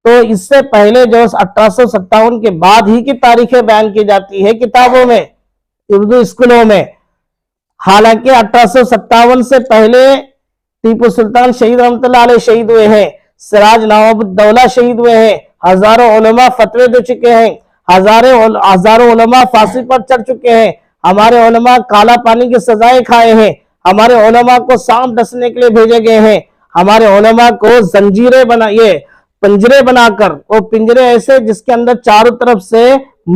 تو اس سے پہلے جو 1857 کے بعد ہی کی تاریخیں بیان کی جاتی ہے کتابوں میں، اردو اسکولوں میں۔ حالانکہ 1857 سے پہلے ٹیپو سلطان شہید رحمت اللہ علیہ شہید ہوئے ہیں، سراج نواب الدولہ شہید ہوئے ہیں، ہزاروں علماء فتوے دے چکے ہیں، ہزاروں علماء پھانسی پر چڑھ چکے ہیں، ہمارے علماء کالا پانی کی سزائیں کھائے ہیں، ہمارے علماء کو سانپ ڈسنے کے لیے بھیجے گئے ہیں، ہمارے علماء کو زنجیریں بنائیے پنجرے بنا کر، وہ پنجرے ایسے جس کے اندر چاروں طرف سے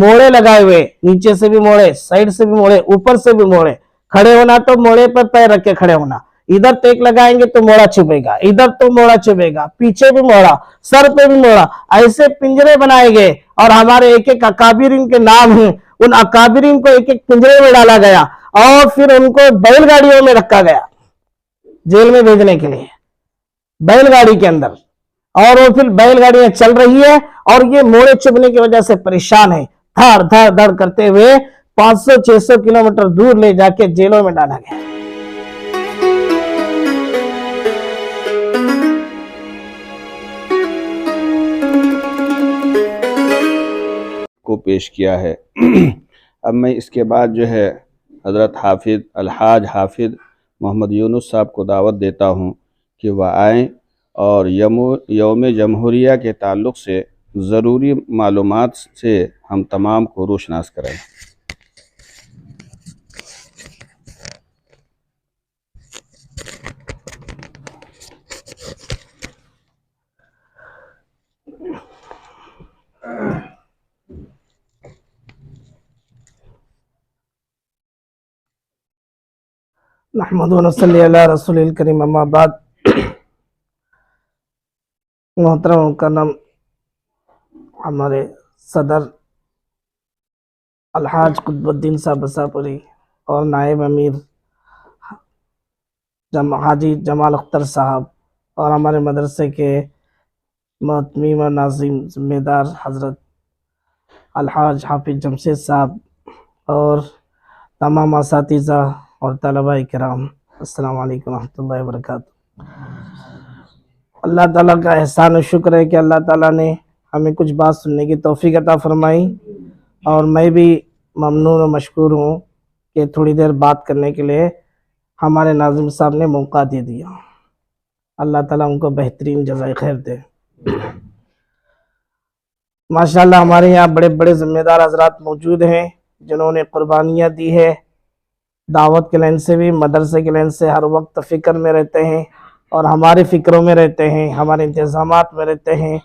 موڑے لگائے ہوئے، نیچے سے بھی موڑے، سائیڈ سے بھی موڑے، اوپر سے بھی موڑے، کھڑے ہونا تو موڑے پر پیر رکھ کے کھڑے ہونا، ادھر ٹیک لگائیں گے تو موڑا چھپے گا، ادھر تو موڑا چھپے گا، پیچھے بھی موڑا، سر پہ بھی موڑا، ایسے پنجرے بنائے گئے، اور ہمارے ایک ایک اکابرین کے نام ہیں، ان اکابرین کو ایک ایک پنجرے میں ڈالا گیا، اور پھر ان کو بیل گاڑیوں میں رکھا گیا جیل میں بھیجنے کے لیے، بیل گاڑی کے اندر، اور وہ پھر بیل گاڑیاں چل رہی ہے، اور یہ موڑے چبھنے کی وجہ سے پریشان ہے، دھڑ دھڑ دھڑ کرتے ہوئے 500-600 کلومیٹر دور لے جا کے جیلوں میں ڈالا گیا۔ کو پیش کیا ہے۔ اب میں اس کے بعد جو ہے حضرت الحاج حافظ محمد یونس صاحب کو دعوت دیتا ہوں کہ وہ آئیں اور یوم جمہوریہ کے تعلق سے ضروری معلومات سے ہم تمام کو روشناس کریں۔ نحمد و نصلی علی رسول الکریم، اما بعد۔ محترم مکرم ہمارے صدر الحاج قطب الدین صاحب بساپوری اور نائب امیر حاجی جمال اختر صاحب، اور ہمارے مدرسے کے محتمیم و ناظم ذمہ دار حضرت الحاج حافظ جمشید صاحب، اور تمام اساتذہ اور طلباء کرام، السلام علیکم ورحمۃ اللہ وبرکاتہ۔ اللہ تعالیٰ کا احسان و شکر ہے کہ اللہ تعالیٰ نے ہمیں کچھ بات سننے کی توفیق عطا فرمائی، اور میں بھی ممنون و مشکور ہوں کہ تھوڑی دیر بات کرنے کے لیے ہمارے ناظم صاحب نے موقع دے دیا۔ اللہ تعالیٰ ان کو بہترین جزائے خیر دے۔ ماشاءاللہ ہمارے یہاں بڑے بڑے ذمہ دار حضرات موجود ہیں جنہوں نے قربانیاں دی ہے، دعوت کے لائن سے بھی، مدرسے کے لائن سے ہر وقت فکر میں رہتے ہیں، اور ہمارے فکروں میں رہتے ہیں، ہمارے انتظامات میں رہتے ہیں۔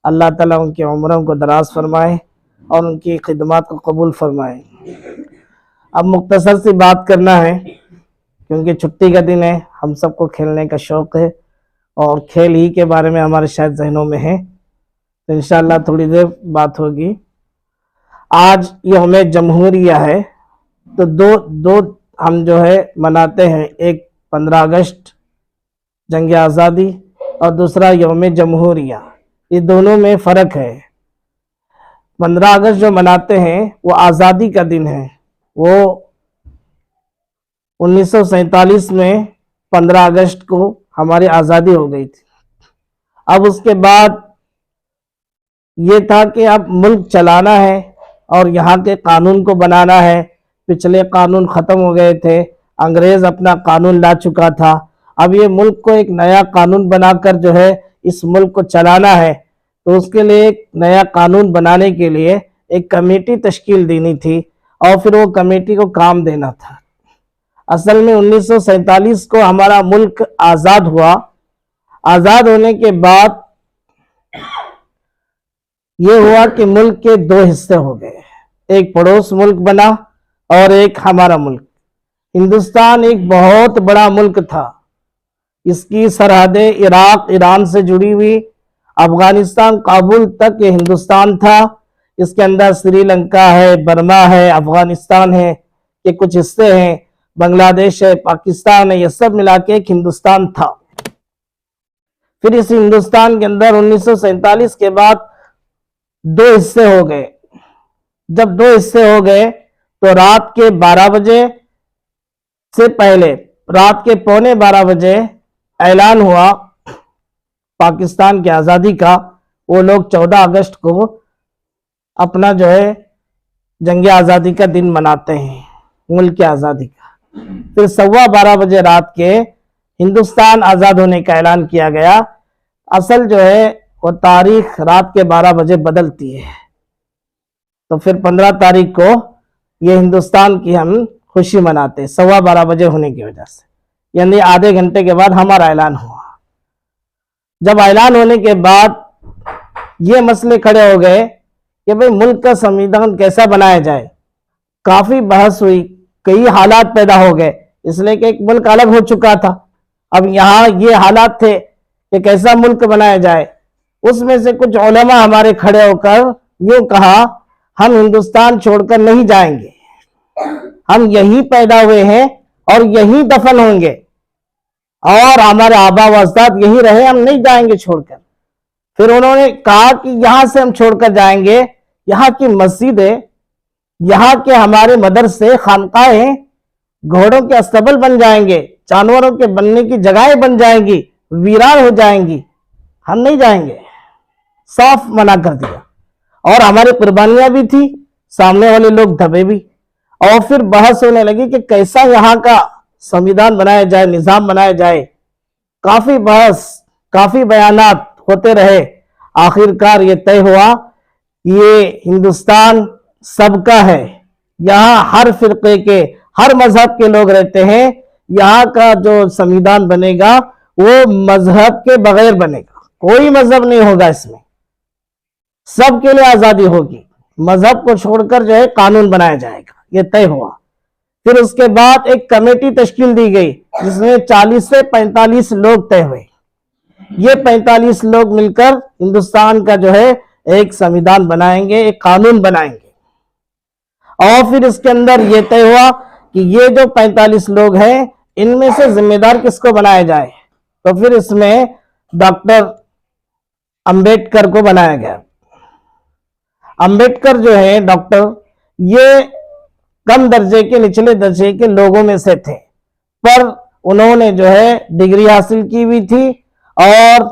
اللہ تعالیٰ ان کی عمروں کو دراز فرمائے اور ان کی خدمات کو قبول فرمائے۔ اب مختصر سی بات کرنا ہے کیونکہ چھٹی کا دن ہے، ہم سب کو کھیلنے کا شوق ہے، اور کھیل ہی کے بارے میں ہمارے شاید ذہنوں میں ہے، تو انشاءاللہ تھوڑی دیر بات ہوگی۔ آج یوم جمہوریہ ہے، تو دو ہم جو ہے مناتے ہیں، ایک 15 اگست جنگ آزادی، اور دوسرا یوم جمہوریہ۔ یہ دونوں میں فرق ہے۔ 15 اگست جو مناتے ہیں وہ آزادی کا دن ہے، وہ 1947 میں 15 اگست کو ہماری آزادی ہو گئی تھی۔ اب اس کے بعد یہ تھا کہ اب ملک چلانا ہے اور یہاں کے قانون کو بنانا ہے۔ پچھلے قانون ختم ہو گئے تھے، انگریز اپنا قانون لا چکا تھا، اب یہ ملک کو ایک نیا قانون بنا کر جو ہے اس ملک کو چلانا ہے، تو اس کے لیے ایک نیا قانون بنانے کے لیے ایک کمیٹی تشکیل دینی تھی، اور پھر وہ کمیٹی کو کام دینا تھا۔ اصل میں 1947 کو ہمارا ملک آزاد ہوا۔ آزاد ہونے کے بعد یہ ہوا کہ ملک کے 2 حصے ہو گئے، ایک پڑوس ملک بنا اور ایک ہمارا ملک۔ ہندوستان ایک بہت بڑا ملک تھا، اس کی سرحدیں عراق ایران سے جڑی ہوئی، افغانستان کابل تک یہ ہندوستان تھا، اس کے اندر سری لنکا ہے، برما ہے، افغانستان ہے، یہ کچھ حصے ہیں، بنگلہ دیش ہے، پاکستان ہے، یہ سب ملا کے ایک ہندوستان تھا۔ پھر اس ہندوستان کے اندر 1947 کے بعد 2 حصے ہو گئے۔ جب 2 حصے ہو گئے تو رات کے 12 بجے سے پہلے، رات کے 11:45 بجے اعلان ہوا پاکستان کی آزادی کا، وہ لوگ 14 اگست کو اپنا جو ہے جنگ آزادی کا دن مناتے ہیں، ملک کی آزادی کا۔ پھر 12:15 بجے رات کے ہندوستان آزاد ہونے کا اعلان کیا گیا۔ اصل جو ہے وہ تاریخ رات کے 12 بجے بدلتی ہے، تو پھر 15 تاریخ کو یہ ہندوستان کی ہم خوشی مناتے ہیں 12:15 بجے ہونے کی وجہ سے، یعنی آدھے گھنٹے کے بعد ہمارا اعلان ہوا۔ جب اعلان ہونے کے بعد یہ مسئلے کھڑے ہو گئے کہ بھئی ملک کا سنویدھان کیسا بنایا جائے، کافی بحث ہوئی، کئی حالات پیدا ہو گئے، اس لیے کہ ایک ملک الگ ہو چکا تھا، اب یہاں یہ حالات تھے کہ کیسا ملک بنایا جائے۔ اس میں سے کچھ علماء ہمارے کھڑے ہو کر یوں کہا، ہم ہندوستان چھوڑ کر نہیں جائیں گے، ہم یہی پیدا ہوئے ہیں اور یہی دفن ہوں گے، اور ہمارے آبا و اجداد یہی رہے، ہم نہیں جائیں گے چھوڑ کر۔ پھر انہوں نے کہا کہ یہاں سے ہم چھوڑ کر جائیں گے، یہاں کی مسجدیں، یہاں کے ہمارے مدرسے، خانقاہیں گھوڑوں کے استبل بن جائیں گے، جانوروں کے بننے کی جگہیں بن جائیں گی، ویران ہو جائیں گی، ہم نہیں جائیں گے، صاف منع کر دیا۔ اور ہماری قربانیاں بھی تھی، سامنے والے لوگ دبے بھی، اور پھر بحث ہونے لگی کہ کیسا یہاں کا سنویدھان بنایا جائے، نظام بنایا جائے، کافی بحث، کافی بیانات ہوتے رہے۔ آخرکار یہ طے ہوا، یہ ہندوستان سب کا ہے، یہاں ہر فرقے کے، ہر مذہب کے لوگ رہتے ہیں، یہاں کا جو سنویدھان بنے گا وہ مذہب کے بغیر بنے گا، کوئی مذہب نہیں ہوگا اس میں، سب کے لیے آزادی ہوگی، مذہب کو چھوڑ کر جو ہے قانون بنایا جائے گا، یہ طے ہوا۔ پھر اس کے بعد ایک کمیٹی تشکیل دی گئی جس میں 40 سے 45 لوگ طے ہوئے، یہ 45 لوگ مل کر ہندوستان کا جو ہے ایک سنویدھان بنائیں گے، ایک قانون بنائیں گے۔ اور پھر اس کے اندر یہ طے ہوا کہ یہ جو 45 لوگ ہیں ان میں سے ذمہ دار کس کو بنایا جائے، تو پھر اس میں ڈاکٹر امبیڈکر کو بنایا گیا۔ امبیڈکر جو ہے ڈاکٹر، یہ کم درجے کے، نچلے درجے کے لوگوں میں سے تھے، پر انہوں نے جو ہے ڈگری حاصل کی ہوئی تھی اور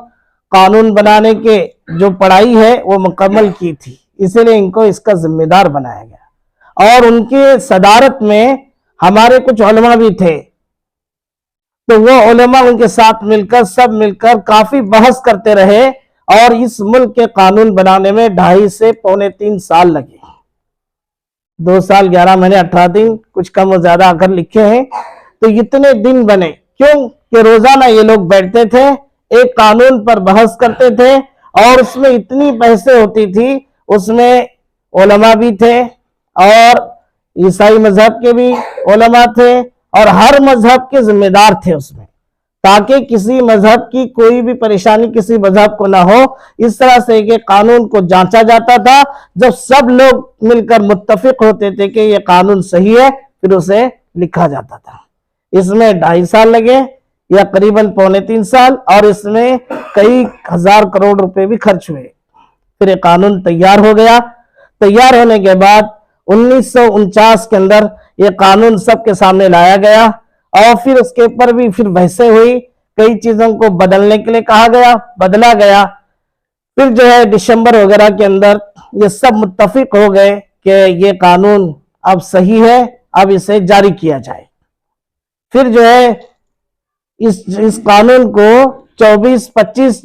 قانون بنانے کے جو پڑھائی ہے وہ مکمل کی تھی، اسی لیے ان کو اس کا ذمہ دار بنایا گیا۔ اور ان کی صدارت میں ہمارے کچھ علماء بھی تھے، تو وہ علماء ان کے ساتھ مل کر، سب مل کر کافی بحث کرتے رہے، اور اس ملک کے قانون بنانے میں 2.5 سے پونے 3 سال لگے، 2 سال 11 مہینے 18 دن، کچھ کم و زیادہ اگر لکھے ہیں تو اتنے دن بنے، کیوں کہ روزانہ یہ لوگ بیٹھتے تھے، ایک قانون پر بحث کرتے تھے، اور اس میں اتنی بحثیں ہوتی تھی، اس میں علماء بھی تھے اور عیسائی مذہب کے بھی علماء تھے، اور ہر مذہب کے ذمہ دار تھے اس میں، تاکہ کسی مذہب کی کوئی بھی پریشانی کسی مذہب کو نہ ہو۔ اس طرح سے کہ قانون کو جانچا جاتا تھا، جب سب لوگ مل کر متفق ہوتے تھے کہ یہ قانون صحیح ہے، پھر اسے لکھا جاتا تھا۔ اس میں 2.5 سال لگے، یا قریباً پونے 3 سال، اور اس میں کئی ہزار کروڑ روپے بھی خرچ ہوئے۔ پھر یہ قانون تیار ہو گیا۔ تیار ہونے کے بعد 1949 کے اندر یہ قانون سب کے سامنے لایا گیا، اور پھر اس کے اوپر بھی پھر بحثیں ہوئی، کئی چیزوں کو بدلنے کے لیے کہا گیا، بدلا گیا۔ پھر جو ہے دسمبر وغیرہ کے اندر یہ سب متفق ہو گئے کہ یہ قانون اب صحیح ہے، اب اسے جاری کیا جائے۔ پھر جو ہے اس قانون کو 25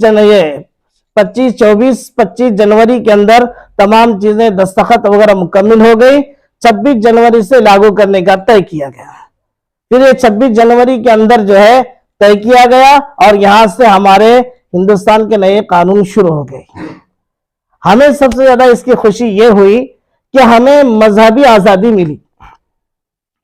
جنوری کے اندر تمام چیزیں دستخط وغیرہ مکمل ہو گئی، 26 جنوری سے لاگو کرنے کا طے کیا گیا۔ پھر یہ 26 جنوری کے اندر جو ہے طے کیا گیا، اور یہاں سے ہمارے ہندوستان کے نئے قانون شروع ہو گئے۔ ہمیں سب سے زیادہ اس کی خوشی یہ ہوئی کہ ہمیں مذہبی آزادی ملی،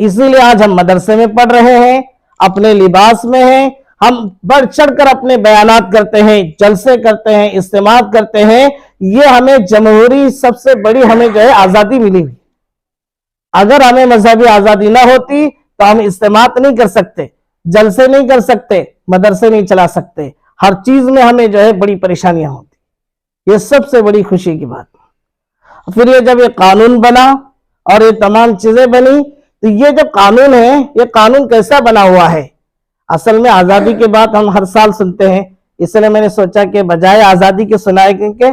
اسی لیے آج ہم مدرسے میں پڑھ رہے ہیں، اپنے لباس میں ہیں، ہم بڑھ چڑھ کر اپنے بیانات کرتے ہیں، جلسے کرتے ہیں، اجتماعات کرتے ہیں۔ یہ ہمیں جمہوری سب سے بڑی ہمیں جو ہے آزادی ملی ہوئی۔ اگر ہمیں مذہبی آزادی نہ ہوتی تو ہم اجتماعات نہیں کر سکتے، جلسے نہیں کر سکتے، مدرسے نہیں چلا سکتے، ہر چیز میں ہمیں جو ہے بڑی پریشانیاں ہوتی۔ یہ سب سے بڑی خوشی کی بات۔ پھر یہ جب یہ قانون بنا اور یہ تمام چیزیں بنی، تو یہ جو قانون ہے، یہ قانون کیسا بنا ہوا ہے؟ اصل میں آزادی کے بعد ہم ہر سال سنتے ہیں، اس لیے میں نے سوچا کہ بجائے آزادی کے سنائے، کیونکہ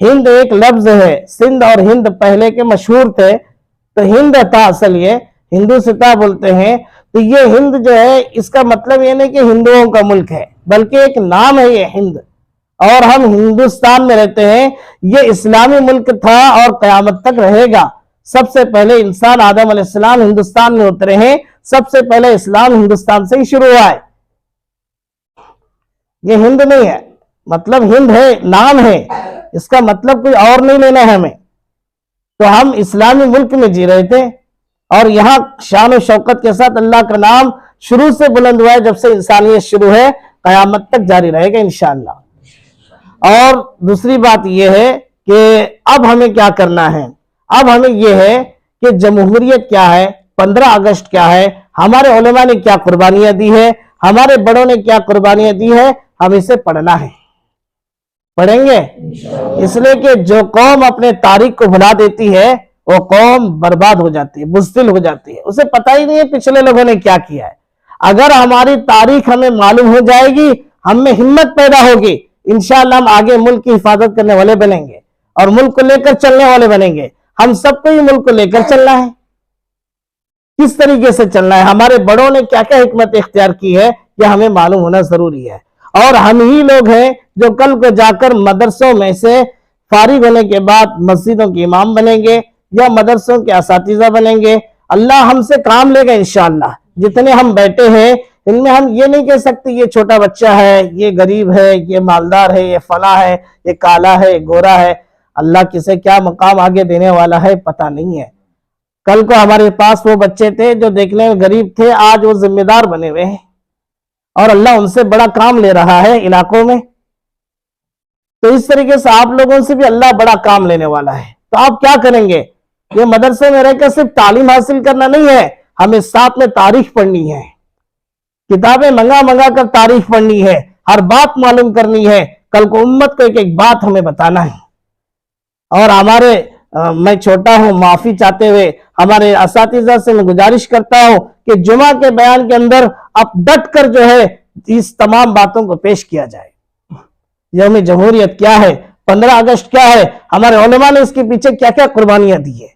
ہند ایک لفظ ہے، سندھ اور ہند پہلے کے مشہور تھے، تو ہند تھا اصل، یہ ہندو ستا بولتے ہیں. تو یہ ہند جو ہے اس کا مطلب یہ نہیں کہ ہندوؤں کا ملک ہے، بلکہ ایک نام ہے یہ ہند، اور ہم ہندوستان میں رہتے ہیں. یہ اسلامی ملک تھا اور قیامت تک رہے گا. سب سے پہلے انسان آدم علیہ السلام ہندوستان میں اترے ہیں، سب سے پہلے اسلام ہندوستان سے ہی شروع ہوا ہے. یہ ہند نہیں ہے، مطلب ہند ہے، نام ہے، اس کا مطلب کوئی اور نہیں لینا ہے ہمیں. تو ہم اسلامی ملک میں جی رہے تھے، اور یہاں شان و شوکت کے ساتھ اللہ کا نام شروع سے بلند ہوا ہے. جب سے انسانیت شروع ہے قیامت تک جاری رہے گا انشاءاللہ. اور دوسری بات یہ ہے کہ اب ہمیں کیا کرنا ہے. اب ہمیں یہ ہے کہ جمہوریت کیا ہے، 15 اگست کیا ہے، ہمارے علماء نے کیا قربانیاں دی ہے، ہمارے بڑوں نے کیا قربانیاں دی ہے، ہم اسے پڑھنا ہے. پڑھیں گے، اس لیے کہ جو قوم اپنے تاریخ کو بھلا دیتی ہے وہ قوم برباد ہو جاتی ہے، بزدل ہو جاتی ہے، اسے پتہ ہی نہیں ہے پچھلے لوگوں نے کیا کیا ہے. اگر ہماری تاریخ ہمیں معلوم ہو جائے گی، ہم میں ہمت پیدا ہوگی، انشاءاللہ ہم آگے ملک کی حفاظت کرنے والے بنیں گے اور ملک کو لے کر چلنے والے بنیں گے. ہم سب کو ہی ملک کو لے کر چلنا ہے. کس طریقے سے چلنا ہے، ہمارے بڑوں نے کیا کیا حکمت اختیار کی ہے، یہ ہمیں معلوم ہونا ضروری ہے. اور ہم ہی لوگ ہیں جو کل کو جا کر مدرسوں میں سے فارغ ہونے کے بعد مسجدوں کے امام بنیں گے یا مدرسوں کے اساتذہ بنیں گے. اللہ ہم سے کام لے گا انشاءاللہ. جتنے ہم بیٹھے ہیں ان میں ہم یہ نہیں کہہ سکتے یہ چھوٹا بچہ ہے، یہ غریب ہے، یہ مالدار ہے، یہ فلاں ہے، یہ کالا ہے، یہ گورا ہے. اللہ کسے کیا مقام آگے دینے والا ہے پتہ نہیں ہے. کل کو ہمارے پاس وہ بچے تھے جو دیکھنے میں غریب تھے، آج وہ ذمہ دار بنے ہوئے ہیں اور اللہ ان سے بڑا کام لے رہا ہے علاقوں میں. تو اس طریقے سے آپ لوگوں سے بھی اللہ بڑا کام لینے والا ہے. تو آپ کیا کریں گے، یہ مدرسے میں رہ کر صرف تعلیم حاصل کرنا نہیں ہے، ہمیں ساتھ میں تاریخ پڑھنی ہے، کتابیں منگا منگا کر تاریخ پڑھنی ہے، ہر بات معلوم کرنی ہے. کل کو امت کو ایک ایک بات ہمیں بتانا ہے. اور میں چھوٹا ہوں معافی چاہتے ہوئے ہمارے اساتذہ سے میں گزارش کرتا ہوں کہ جمعہ کے بیان کے اندر اب ڈٹ کر جو ہے اس تمام باتوں کو پیش کیا جائے. یوم جمہوریت کیا ہے، 15 اگست کیا ہے، ہمارے علماء نے اس کے پیچھے کیا کیا قربانیاں دی ہے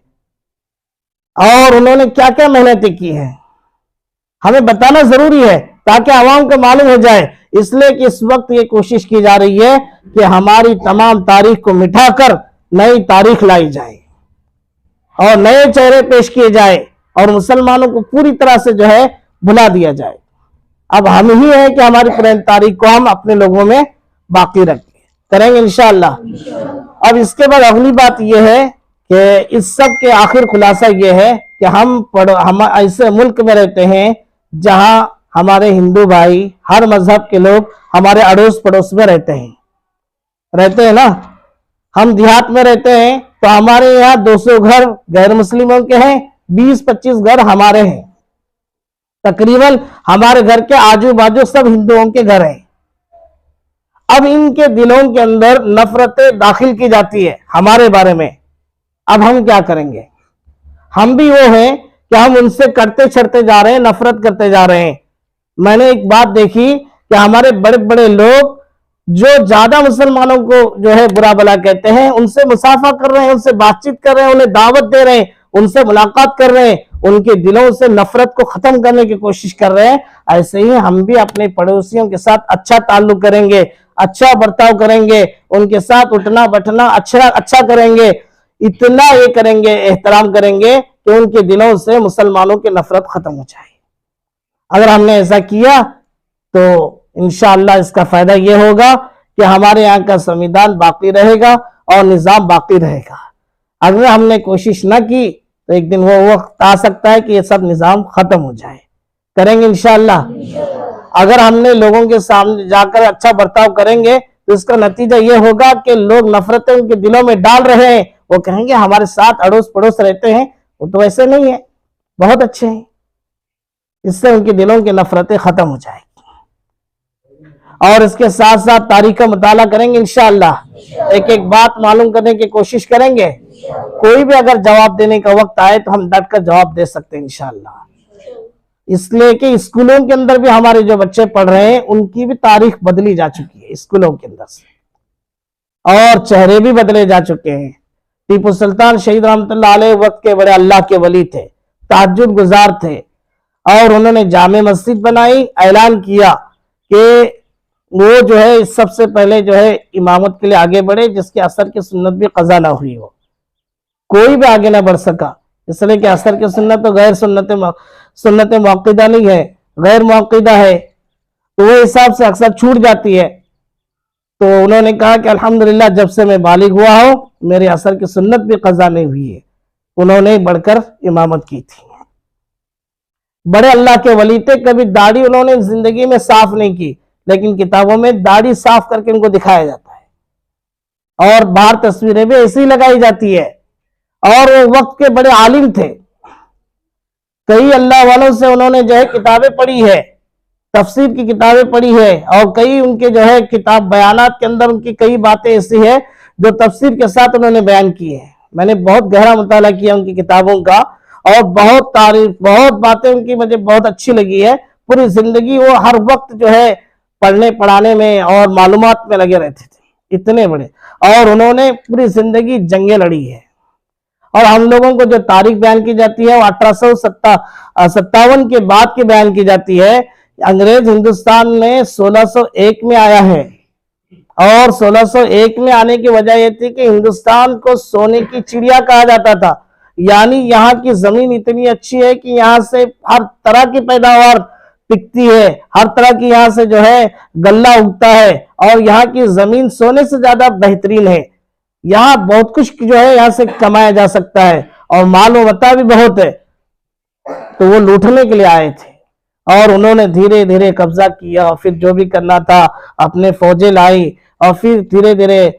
اور انہوں نے کیا کیا محنتیں کی ہیں، ہمیں بتانا ضروری ہے تاکہ عوام کو معلوم ہو جائے. اس لیے کہ اس وقت یہ کوشش کی جا رہی ہے کہ ہماری تمام تاریخ کو مٹھا کر نئی تاریخ لائی جائے اور نئے چہرے پیش کیے جائے اور مسلمانوں کو پوری طرح سے جو ہے بھلا دیا جائے. اب ہم ہی ہیں کہ ہماری پرانی تاریخ کو ہم اپنے لوگوں میں باقی کریں گے انشاءاللہ. اب اس کے بعد اگلی بات یہ ہے کہ اس سب کے آخر خلاصہ یہ ہے کہ ہم ایسے ملک میں رہتے ہیں جہاں ہمارے ہندو بھائی ہر مذہب کے لوگ ہمارے اڑوس پڑوس میں رہتے ہیں نا. ہم دیہات میں رہتے ہیں تو ہمارے یہاں 200 گھر غیر مسلموں کے ہیں، 20-25 گھر ہمارے ہیں. تقریباً ہمارے گھر کے آجو باجو سب ہندوؤں کے گھر ہیں. اب ان کے دلوں کے اندر نفرتیں داخل کی جاتی ہے ہمارے بارے میں. اب ہم کیا کریں گے، ہم بھی وہ ہیں کہ ہم ان سے کٹتے چھڑتے جا رہے ہیں، نفرت کرتے جا رہے ہیں. میں نے ایک بات دیکھی کہ ہمارے بڑے بڑے لوگ جو زیادہ مسلمانوں کو جو ہے برا بلا کہتے ہیں ان سے مصافحہ کر رہے ہیں، ان سے بات چیت کر رہے ہیں، انہیں دعوت دے رہے ہیں، ان سے ملاقات کر رہے ہیں، ان کے دلوں سے نفرت کو ختم کرنے کی کوشش کر رہے ہیں. ایسے ہی ہم بھی اپنے پڑوسیوں کے ساتھ اچھا تعلق کریں گے، اچھا برتاؤ کریں گے، ان کے ساتھ اٹھنا بیٹھنا اچھا کریں گے، اتنا یہ کریں گے، احترام کریں گے کہ ان کے دلوں سے مسلمانوں کی نفرت ختم ہو جائے. اگر ہم نے ایسا کیا تو انشاءاللہ اس کا فائدہ یہ ہوگا کہ ہمارے یہاں کا سنویدھان باقی رہے گا اور نظام باقی رہے گا. اگر ہم نے کوشش نہ کی تو ایک دن وہ وقت آ سکتا ہے کہ یہ سب نظام ختم ہو جائے. کریں گے انشاءاللہ. اگر ہم نے لوگوں کے سامنے جا کر اچھا برتاؤ کریں گے تو اس کا نتیجہ یہ ہوگا کہ لوگ نفرتیں ان کے دلوں میں ڈال رہے ہیں، وہ کہیں گے ہمارے ساتھ اڑوس پڑوس رہتے ہیں وہ تو ایسے نہیں ہیں، بہت اچھے ہیں. اس سے ان کے دلوں کی نفرتیں ختم ہو جائیں گی. اور اس کے ساتھ ساتھ تاریخ کا مطالعہ کریں گے انشاءاللہ. ایک ایک بات معلوم کرنے کی کوشش کریں گے. کوئی بھی اگر جواب دینے کا وقت آئے تو ہم ڈٹ کر جواب دے سکتے ہیں انشاءاللہ. اس لیے کہ اسکولوں کے اندر بھی ہمارے جو بچے پڑھ رہے ہیں ان کی بھی تاریخ بدلی جا چکی ہے اسکولوں کے اندر سے. اور چہرے بھی بدلے جا چکے ہیں۔ ٹیپو سلطان شہید رحمۃ اللہ علیہ وقت کے بڑے اللہ کے ولی تھے، تہجد گزار تھے، اور انہوں نے جامع مسجد بنائی، اعلان کیا کہ وہ جو ہے سب سے پہلے جو ہے امامت کے لیے آگے بڑھے، جس کے اثر کی سنت بھی قضا نہ ہوئی ہو، کوئی بھی آگے نہ بڑھ سکا، اس لیے کہ اثر کی سنت تو غیر سنت موقدہ نہیں ہے، غیر موقدہ ہے، تو وہ حساب سے اکثر چھوٹ جاتی ہے۔ تو انہوں نے کہا کہ الحمدللہ جب سے میں بالغ ہوا ہوں میرے اثر کی سنت بھی قضا نہیں ہوئی ہے، انہوں نے بڑھ کر امامت کی تھی۔ بڑے اللہ کے ولی تھے، کبھی داڑھی انہوں نے زندگی میں صاف نہیں کی، لیکن کتابوں میں داڑھی صاف کر کے ان کو دکھایا جاتا ہے، اور باہر تصویریں بھی ایسی لگائی جاتی ہے، اور وہ وقت کے بڑے عالم تھے، کئی اللہ والوں سے انہوں نے جو ہے کتابیں پڑھی ہے، تفسیر کی کتابیں پڑھی ہے، اور کئی ان کے جو ہے کتاب بیانات کے اندر ان کی کئی باتیں ایسی ہیں جو تفسیر کے ساتھ انہوں نے بیان کی ہے۔ میں نے بہت گہرا مطالعہ کیا ان کی کتابوں کا، اور بہت تعریف، بہت باتیں ان کی مجھے بہت اچھی لگی ہے۔ پوری زندگی وہ ہر وقت جو ہے پڑھنے پڑھانے میں اور معلومات میں لگے رہتے تھے، اتنے بڑے، اور انہوں نے پوری زندگی جنگیں لڑی ہے۔ اور ہم لوگوں کو جو تاریخ بیان کی جاتی ہے وہ 1857 کے بعد کی بیان کی جاتی ہے۔ انگریز ہندوستان میں 1601 میں آیا ہے، اور 1601 میں آنے کی وجہ یہ تھی کہ ہندوستان کو سونے کی چڑیا کہا جاتا تھا، یعنی یہاں کی زمین اتنی اچھی ہے کہ یہاں سے ہر طرح کی پیداوار پکتی ہے، ہر طرح کی یہاں سے جو ہے غلہ اگتا ہے، اور یہاں کی زمین سونے سے زیادہ بہترین ہے، یہاں بہت کچھ جو ہے یہاں سے کمایا جا سکتا ہے، اور مال و متاع بھی بہت ہے۔ تو وہ لوٹنے کے لیے آئے تھے، اور انہوں نے دھیرے دھیرے قبضہ کیا، اور پھر جو بھی کرنا تھا اپنے فوجیں لائی، اور پھر دھیرے دھیرے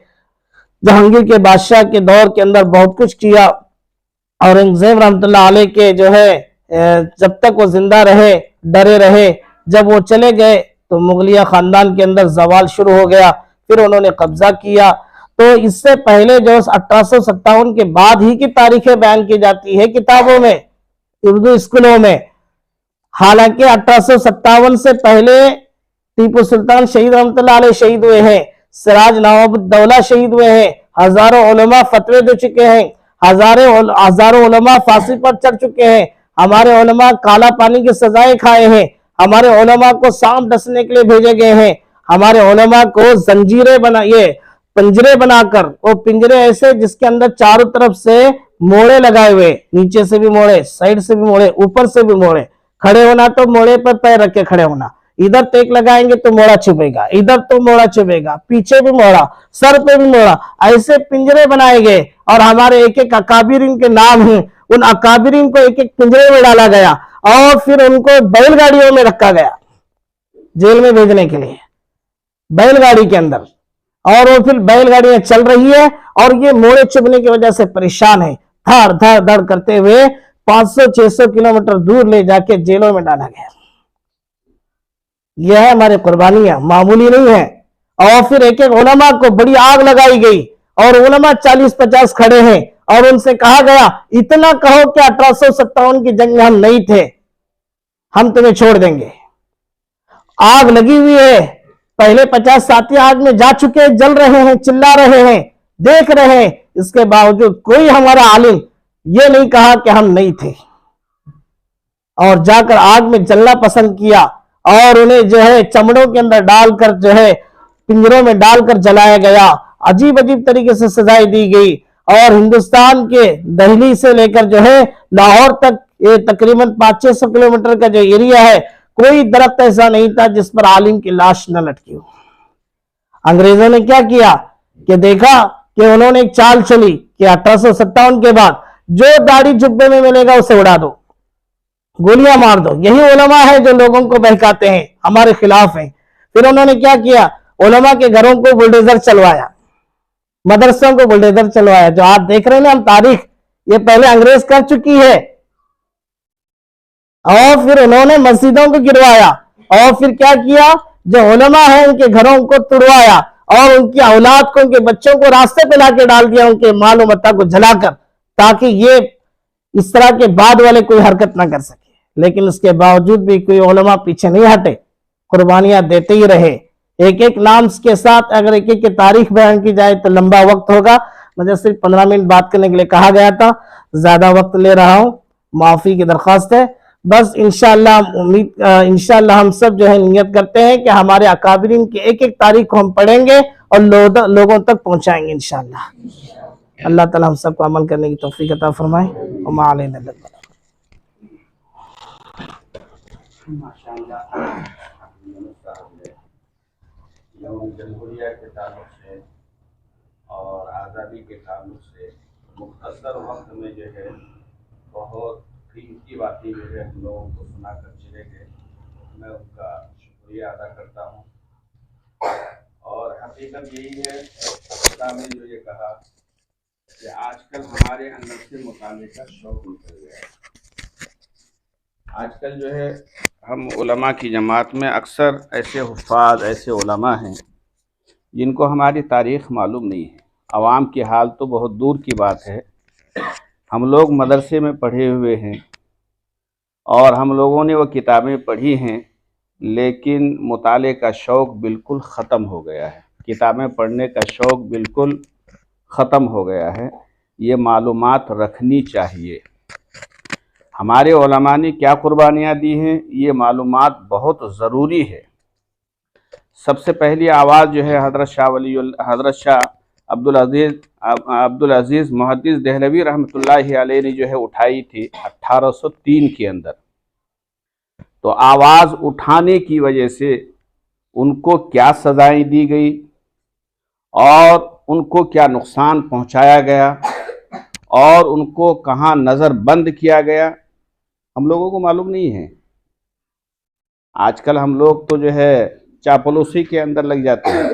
جہانگیر کے بادشاہ کے دور کے اندر بہت کچھ کیا۔ اورنگزیب رحمۃ اللہ علیہ کے جو ہے جب تک وہ زندہ رہے ڈرے رہے، جب وہ چلے گئے تو مغلیہ خاندان کے اندر زوال شروع ہو گیا، پھر انہوں نے قبضہ کیا۔ تو اس سے پہلے جو 1857 کے بعد ہی کی تاریخیں بیان کی جاتی ہے کتابوں میں، اردو اسکولوں میں، حالانکہ 1857 سے پہلے ٹیپو سلطان شہید رحمۃ اللہ علیہ شہید ہوئے ہیں، سراج نواب الدولہ شہید ہوئے ہیں، ہزاروں علماء فتوے دے چکے ہیں، ہزاروں علماء پھانسی پر چڑھ چکے ہیں، ہمارے علماء کالا پانی کی سزائیں کھائے ہیں، ہمارے علماء کو سانپ ڈسنے کے لیے بھیجے گئے ہیں، ہمارے علماء کو زنجیریں پنجرے بنا کر، وہ پنجرے ایسے جس کے اندر چاروں طرف سے موڑے لگائے ہوئے، نیچے سے بھی موڑے، سائیڈ سے بھی موڑے، اوپر سے بھی موڑے، کھڑے ہونا تو موڑے پر پیر رکھ کے کھڑے ہونا، ادھر ٹیک لگائیں گے تو موڑا چھپے گا، ادھر تو موڑا چھپے گا، پیچھے بھی موڑا، سر پہ بھی موڑا، ایسے پنجرے بنائے گئے، اور ہمارے ایک ایک اکابرین کے نام ہیں، ان اکابرین کو ایک ایک پنجرے میں ڈالا گیا، اور پھر ان کو بیل گاڑیوں میں رکھا گیا جیل میں بھیجنے کے لیے، بیل گاڑی کے اندر، اور وہ پھر بیل گاڑیاں چل رہی ہے، اور یہ موڑے چبھنے کی وجہ سے پریشان ہے، دھڑ دھڑ دھڑ کرتے ہوئے 500-600 کلومیٹر دور لے جا کے جیلوں میں ڈالا گیا۔ یہ ہے ہماری قربانیاں، معمولی نہیں ہے۔ اور پھر ایک ایک علماء کو بڑی آگ لگائی گئی، اور علماء 40-50 کھڑے ہیں، اور ان سے کہا گیا اتنا کہو کہ 1857 کی جنگ میں ہم نہیں تھے، ہم تمہیں چھوڑ دیں گے۔ آگ لگی ہوئی ہے، پہلے 50 ساتھی آگ میں جا چکے، جل رہے ہیں، چلا رہے ہیں، دیکھ رہے ہیں، اس کے باوجود کوئی ہمارا عالم یہ نہیں کہا کہ ہم نہیں تھے، اور جا کر آگ میں جلنا پسند کیا، اور انہیں جو ہے چمڑوں کے اندر ڈال کر جو ہے پنجروں میں ڈال کر جلایا گیا، عجیب عجیب طریقے سے سزائیں دی گئی۔ اور ہندوستان کے دہلی سے لے کر جو ہے لاہور تک، یہ تقریباً 500-600 کلومیٹر کا جو ایریا ہے، کوئی درخت ایسا نہیں تھا جس پر عالم کی لاش نہ لٹکی ہو۔ انگریزوں نے کیا کیا کہ دیکھا کہ انہوں نے ایک چال چلی کہ 1857 کے بعد جو داڑھی جبے میں ملے گا اسے اڑا دو، گولیاں مار دو۔ یہی علماء ہیں جو لوگوں کو بہکاتے ہیں، ہمارے خلاف ہیں۔ پھر انہوں نے کیا کیا، علماء کے گھروں کو بلڈوزر چلوایا، مدرسوں کو بلڈوزر چلوایا، جو آپ دیکھ رہے ہیں ہم تاریخ، یہ پہلے انگریز کر چکی ہے۔ اور پھر انہوں نے مسجدوں کو گروایا، اور پھر کیا کیا، جو علماء ہیں ان کے گھروں کو توڑوایا، اور ان کی اولاد کو، ان کے بچوں کو راستے پہ لا کے ڈال دیا، ان کے مال و متاع کو جلا کر، تاکہ یہ اس طرح کے بعد والے کوئی حرکت نہ کر سکے۔ لیکن اس کے باوجود بھی کوئی علماء پیچھے نہیں ہٹے، قربانیاں دیتے ہی رہے۔ ایک ایک نام کے ساتھ اگر ایک ایک کی تاریخ بیان کی جائے تو لمبا وقت ہوگا. مجھے صرف 15 منٹ بات کرنے کے لیے کہا گیا تھا, زیادہ وقت لے رہا ہوں, معافی کی درخواست ہے. بس انشاءاللہ ہم سب جو ہے نیت کرتے ہیں کہ ہمارے اکابرین کی ایک ایک تاریخ کو ہم پڑھیں گے اور لوگوں تک پہنچائیں گے انشاءاللہ. اللہ تعالی ہم سب کو عمل کرنے کی توفیق عطا فرمائے. وما علینا الا البلاغ. یوم جمہوریہ کے تعلق سے اور آزادی کے تعلق سے مختصر وقت میں جو ہے بہت قیمتی باتیں جو ہے ہم لوگوں کو سنا کر چلے گئے. میں ان کا شکریہ ادا کرتا ہوں. اور حقیقت یہی ہے خدا نے جو یہ کہا کہ آج کل ہمارے اندر سے مطالعے کا شوق نکل گیا ہے. آج کل جو ہے ہم علماء کی جماعت میں اکثر ایسے حفاظ ایسے علماء ہیں جن کو ہماری تاریخ معلوم نہیں ہے. عوام کی حال تو بہت دور کی بات ہے. ہم لوگ مدرسے میں پڑھے ہوئے ہیں اور ہم لوگوں نے وہ کتابیں پڑھی ہیں, لیکن مطالعے کا شوق بالکل ختم ہو گیا ہے. کتابیں پڑھنے کا شوق بالکل ختم ہو گیا ہے. یہ معلومات رکھنی چاہیے. ہمارے علماء نے کیا قربانیاں دی ہیں, یہ معلومات بہت ضروری ہے. سب سے پہلی آواز جو ہے حضرت شاہ عبدالعزیز محدث دہلوی رحمۃ اللہ علیہ نے جو ہے اٹھائی تھی 1803 کے اندر. تو آواز اٹھانے کی وجہ سے ان کو کیا سزائیں دی گئی اور ان کو کیا نقصان پہنچایا گیا اور ان کو کہاں نظر بند کیا گیا, ہم لوگوں کو معلوم نہیں ہے. آج کل ہم لوگ تو جو ہے چاپلوسی کے اندر لگ جاتے ہیں.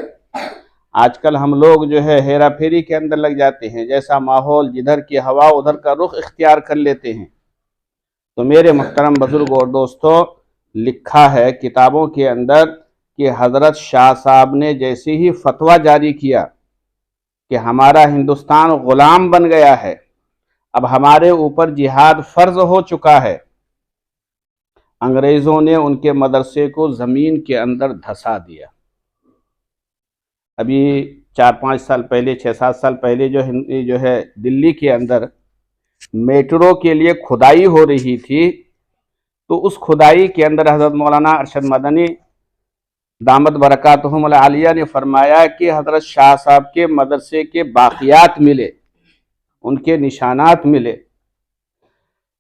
آج کل ہم لوگ جو ہے ہیرا پھیری کے اندر لگ جاتے ہیں. جیسا ماحول جدھر کی ہوا ادھر کا رخ اختیار کر لیتے ہیں. تو میرے محترم بزرگ اور دوستو, لکھا ہے کتابوں کے اندر کہ حضرت شاہ صاحب نے جیسے ہی فتویٰ جاری کیا کہ ہمارا ہندوستان غلام بن گیا ہے, اب ہمارے اوپر جہاد فرض ہو چکا ہے, انگریزوں نے ان کے مدرسے کو زمین کے اندر دھسا دیا. ابھی 4-5 سال پہلے 6-7 سال پہلے جو ہے دلی کے اندر میٹرو کے لیے کھدائی ہو رہی تھی, تو اس کھدائی کے اندر حضرت مولانا ارشد مدنی دامت برکاتہم العالیہ نے فرمایا کہ حضرت شاہ صاحب کے مدرسے کے باقیات ملے, ان کے نشانات ملے,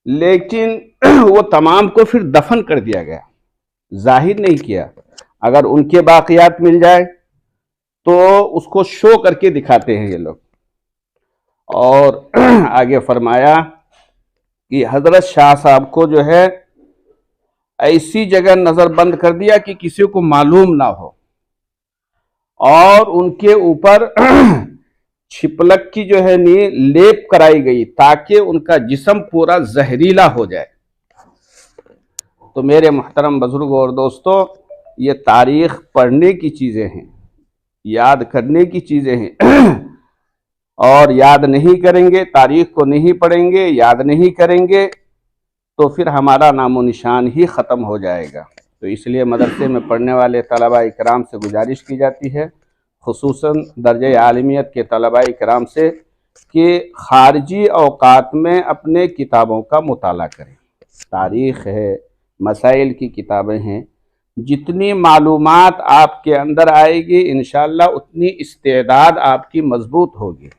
لیکن وہ تمام کو پھر دفن کر دیا گیا, ظاہر نہیں کیا. اگر ان کے باقیات مل جائے تو اس کو شو کر کے دکھاتے ہیں یہ لوگ. اور آگے فرمایا کہ حضرت شاہ صاحب کو جو ہے ایسی جگہ نظر بند کر دیا کہ کسی کو معلوم نہ ہو, اور ان کے اوپر چھپلک کی جو ہے لیپ کرائی گئی تاکہ ان کا جسم پورا زہریلا ہو جائے. تو میرے محترم بزرگوں اور دوستو, یہ تاریخ پڑھنے کی چیزیں ہیں, یاد کرنے کی چیزیں ہیں. اور یاد نہیں کریں گے, تاریخ کو نہیں پڑھیں گے, یاد نہیں کریں گے, تو پھر ہمارا نام و نشان ہی ختم ہو جائے گا. تو اس لیے مدرسے میں پڑھنے والے طلباء کرام سے گزارش کی جاتی ہے, خصوصاً درجہ عالمیت کے طلباء کرام سے, کہ خارجی اوقات میں اپنے کتابوں کا مطالعہ کریں. تاریخ ہے, مسائل کی کتابیں ہیں, جتنی معلومات آپ کے اندر آئے گی انشاءاللہ اتنی استعداد آپ کی مضبوط ہوگی.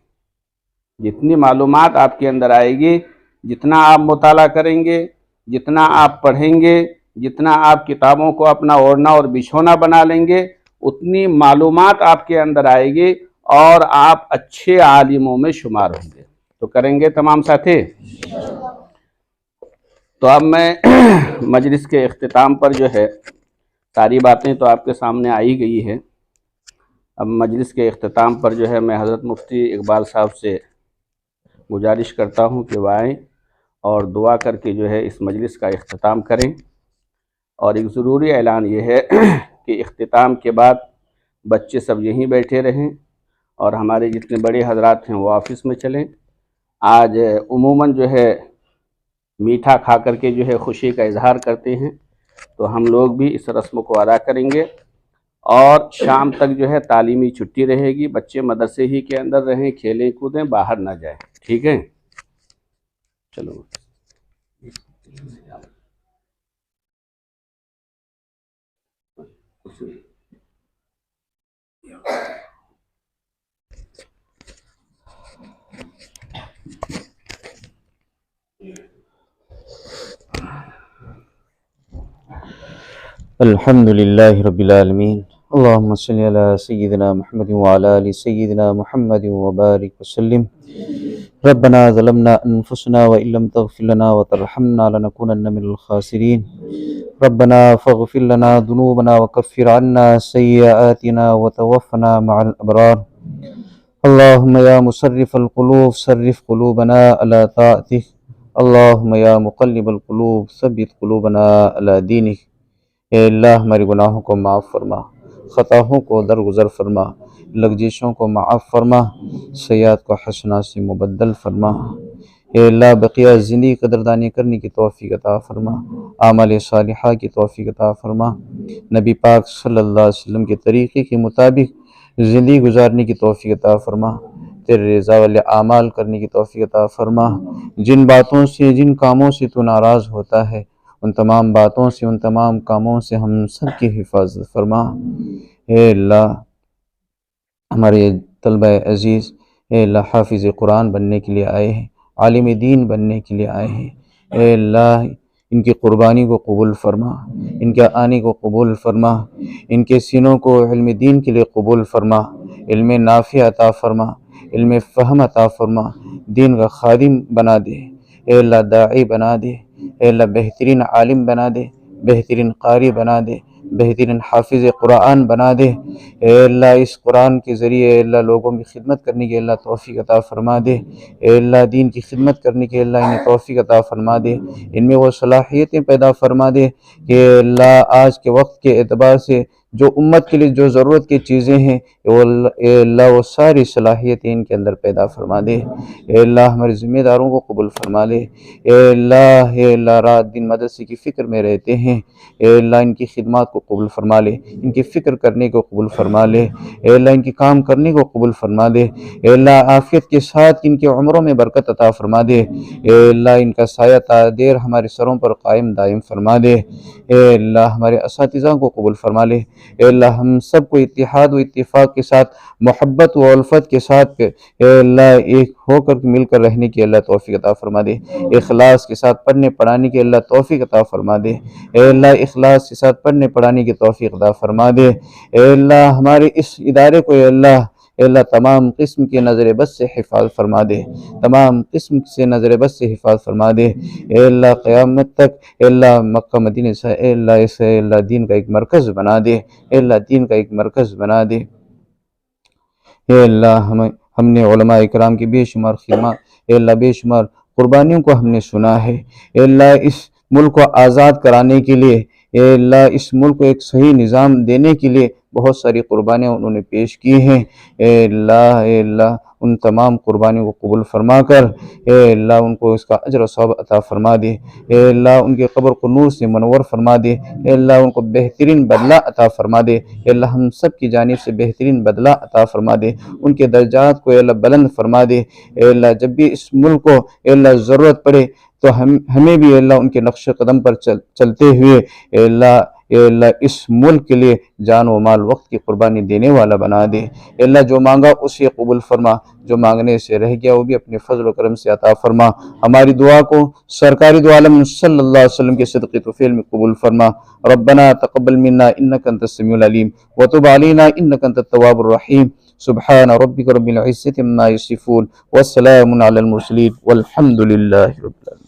جتنی معلومات آپ کے اندر آئے گی, جتنا آپ مطالعہ کریں گے, جتنا آپ پڑھیں گے, جتنا آپ کتابوں کو اپنا اوڑھنا اور بچھونا بنا لیں گے, اتنی معلومات آپ کے اندر آئے گی اور آپ اچھے عالموں میں شمار ہوں گے. تو کریں گے تمام ساتھی؟ تو اب میں مجلس کے اختتام پر جو ہے, ساری باتیں تو آپ کے سامنے آئی گئی ہے. اب مجلس کے اختتام پر جو ہے میں حضرت مفتی اقبال صاحب سے گزارش کرتا ہوں کہ وہ آئیں اور دعا کر کے جو ہے اس مجلس کا اختتام کریں. اور ایک ضروری اعلان یہ ہے کہ اختتام کے بعد بچے سب یہیں بیٹھے رہیں اور ہمارے جتنے بڑے حضرات ہیں وہ آفس میں چلیں. آج عموماً جو ہے میٹھا کھا کر کے جو ہے خوشی کا اظہار کرتے ہیں, تو ہم لوگ بھی اس رسم کو ادا کریں گے. اور شام تک جو ہے تعلیمی چھٹی رہے گی، بچے مدرسے ہی کے اندر رہیں، کھیلیں کودیں، باہر نہ جائیں، ٹھیک ہے؟ چلو الحمد لله رب العالمين اللهم صل على سيدنا محمد وعلى آل سيدنا محمد وبارك وسلم ربنا ظلمنا أنفسنا وإن لم تغفر لنا وترحمنا لنكونن من الخاسرين ربنا فاغفر لنا ذنوبنا وكفر عنا سيئاتنا وتوفنا مع الأبرار اللهم يا مصرف القلوب صرف قلوبنا على طاعتك اللهم يا مقلب القلوب ثبت قلوبنا على دينك اے اللہ ہمارے گناہوں کو معاف فرما، خطاؤں کو درگزر فرما، لغزشوں کو معاف فرما، سیئات کو حسنات سے مبدل فرما۔ اے اللہ بقیہ زندگی قدردانی کرنے کی توفیق عطا فرما، اعمال صالحہ کی توفیق عطا فرما، نبی پاک صلی اللہ علیہ وسلم کے طریقے کے مطابق زندگی گزارنے کی توفیق عطا فرما، تیرے رضا والے اعمال کرنے کی توفیق عطا فرما۔ جن باتوں سے جن کاموں سے تو ناراض ہوتا ہے ان تمام باتوں سے ان تمام کاموں سے ہم سب کی حفاظت فرما۔ اے اللہ ہمارے طلبہ عزیز اے اللہ حافظ قرآن بننے کے لیے آئے ہیں، عالم دین بننے کے لیے آئے ہیں، اے اللہ ان کی قربانی کو قبول فرما، ان کے آنے کو قبول فرما، ان کے سینوں کو علم دین کے لیے قبول فرما، علم نافع عطا فرما، علم فہم عطا فرما، دین کا خادم بنا دے، اے اللہ داعی بنا دے، اے اللہ بہترین عالم بنا دے، بہترین قاری بنا دے، بہترین حافظ قرآن بنا دے، اے اللہ اس قرآن کے ذریعے اے اللہ لوگوں کی خدمت کرنے کی اللہ توفیق عطا فرما دے، اے اللہ دین کی خدمت کرنے کی اللہ انہیں توفیق عطا فرما دے، ان میں وہ صلاحیتیں پیدا فرما دے کہ اے اللہ آج کے وقت کے اعتبار سے جو امت کے لیے جو ضرورت کی چیزیں ہیں اے اللہ وہ ساری صلاحیتیں ان کے اندر پیدا فرما دے، اے اللہ ہمارے ذمہ داروں کو قبول فرما لے، اے اللہ رات دن مدرسے کی فکر میں رہتے ہیں، اے اللہ ان کی خدمات کو قبول فرما لے، ان کی فکر کرنے کو قبول فرما لے، اے اللہ ان کی کام کرنے کو قبول فرما دے، اے اللہ عافیت کے ساتھ ان کی عمروں میں برکت عطا فرما دے، اے اللہ ان کا سایہ تا دیر ہمارے سروں پر قائم دائم فرما دے، اے اللہ ہمارے اساتذہ کو قبول فرما لے، اے اللہ ہم سب کو اتحاد و اتفاق کے ساتھ محبت و الفت کے ساتھ اے اللہ ایک ہو کر مل کر رہنے کی اللہ توفیق عطا فرما دے، اخلاص کے ساتھ پڑھنے پڑھانے کی اللہ توفیق عطا فرما دے، اے اللہ اخلاص کے ساتھ پڑھنے پڑھانے کی توفیق عطا فرما دے، اے اللہ ہمارے اس ادارے کو اے اللہ تمام قسم کے نظر بد سے حفاظت فرما دے، تمام قسم سے نظر بد سے حفاظت فرما دے، اے اللہ قیامت تک اے اللہ مکہ مدینہ سے اے اللہ اسے اے اللہ دین کا ایک مرکز بنا دے، اے اللہ دین کا ایک مرکز بنا دے، اے اللہ ہم نے علماء اکرام کی بے شمار خدمات اے اللہ بے شمار قربانیوں کو ہم نے سنا ہے، اے اللہ اس ملک کو آزاد کرانے کے لیے اے اللہ اس ملک کو ایک صحیح نظام دینے کے لیے بہت ساری قربانیاں انہوں نے پیش کی ہیں، اے اللہ ان تمام قربانیوں کو قبول فرما کر اے اللہ ان کو اس کا اجر و ثواب عطا فرما دے، اے اللہ ان کے قبر کو نور سے منور فرما دے، اے اللہ ان کو بہترین بدلہ عطا فرما دے، اے اللہ ہم سب کی جانب سے بہترین بدلہ عطا فرما دے، ان کے درجات کو اے اللہ بلند فرما دے، اے اللہ جب بھی اس ملک کو اے اللہ ضرورت پڑے تو ہمیں بھی اے اللہ ان کے نقش قدم پر چلتے ہوئے اے اللہ اس ملک کے لیے جان و مال وقت کی قربانی دینے والا بنا دے، اے اللہ جو مانگا اسے قبول فرما، جو مانگنے سے رہ گیا وہ بھی اپنے فضل و کرم سے عطا فرما، ہماری دعا کو سرکاری دو عالم صلی اللہ علیہ وسلم کے صدقے طفیل میں قبول فرما، ربنا تقبل منا انک انت السمیع العلیم وتب علینا انک انت التواب الرحیم، سبحان ربک رب العزة عما یصفون والسلام علی المرسلین والحمد للہ رب العالمین۔